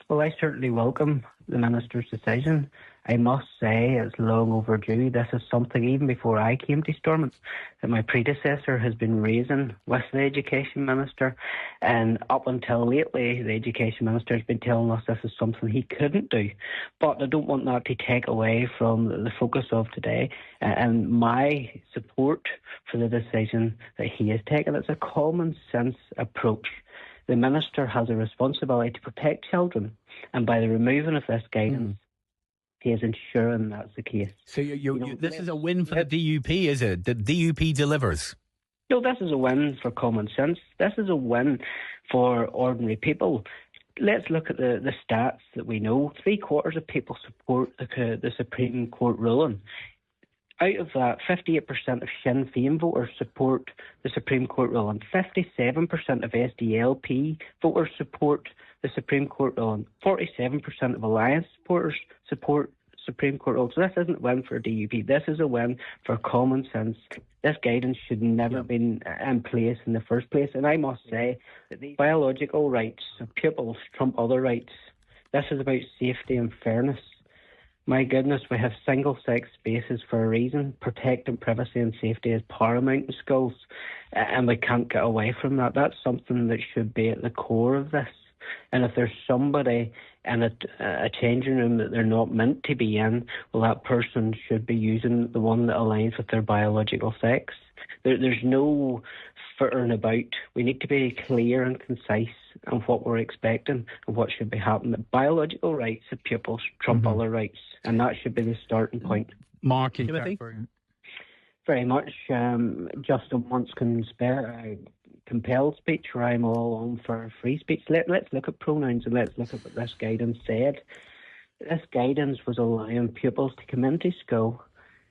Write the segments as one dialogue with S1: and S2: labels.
S1: Well, I certainly welcome the Minister's decision. I must say it's long overdue. This is something, even before I came to Stormont, that my predecessor has been raising with the Education Minister. And up until lately, the Education Minister has been telling us this is something he couldn't do. But I don't want that to take away from the focus of today and my support for the decision that he has taken. It's a common sense approach. The Minister has a responsibility to protect children, and by the removing of this guidance, he is ensuring that's the case.
S2: So this is a win for the DUP, is it? The DUP delivers.
S1: No, this is a win for common sense. This is a win for ordinary people. Let's look at the stats that we know. 3/4 of people support the Supreme Court ruling. Out of that, 58% of Sinn Féin voters support the Supreme Court ruling. 57% of SDLP voters support the Supreme Court ruling. 47% of Alliance supporters support Supreme Court ruling. So this isn't a win for DUP. This is a win for common sense. This guidance should never have been in place in the first place. And I must say that the biological rights of pupils trump other rights. This is about safety and fairness. My goodness, we have single-sex spaces for a reason. Protecting privacy and safety is paramount in schools, and we can't get away from that. That's something that should be at the core of this. And if there's somebody in a changing room that they're not meant to be in, well, that person should be using the one that aligns with their biological sex. There's no frittering about. We need to be clear and concise on what we're expecting and what should be happening. The biological rights of pupils trump other rights, and that should be the starting point.
S2: Mark, Timothy?
S1: Very much. Just once compelled speech, where I'm all on for free speech. Let's look at pronouns and let's look at what this guidance said. This guidance was allowing pupils to come into school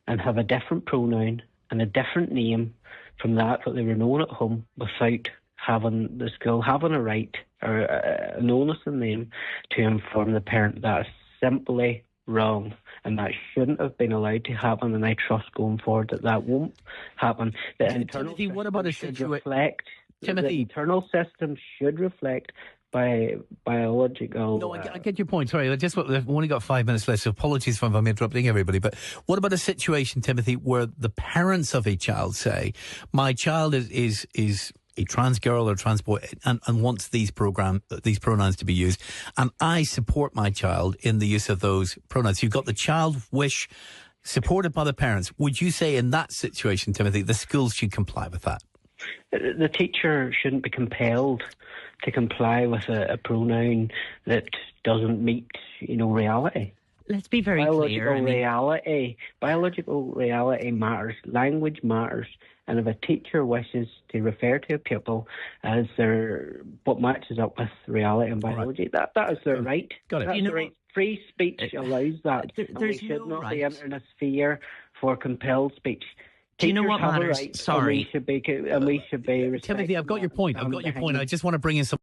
S1: and have a different pronoun and a different name from that they were known at home without having the school having a right or a known as a name to inform the parent. That is simply wrong, and that shouldn't have been allowed to happen, and I trust going forward that won't happen. The
S2: Timothy, what about a situation?
S1: Timothy, the internal system should reflect biological...
S2: No, I get your point. Sorry, we've only got 5 minutes left, so apologies if I'm interrupting everybody. But what about a situation, Timothy, where the parents of a child say, my child is a trans girl or trans boy and wants these pronouns to be used, and I support my child in the use of those pronouns. You've got the child wish supported by the parents. Would you say in that situation, Timothy, the schools should comply with that?
S1: The teacher shouldn't be compelled to comply with a pronoun that doesn't meet, reality.
S3: Let's be very clear.
S1: Biological reality matters. Language matters. And if a teacher wishes to refer to a pupil as what matches up with reality and biology, that is their right.
S2: Got it.
S1: That's right. Free speech allows that. There should not be in a sphere for compelled speech.
S3: Do you know what matters?
S1: Right,
S3: Sorry.
S1: And we should be
S2: Timothy, I've got your point. I just want to bring in some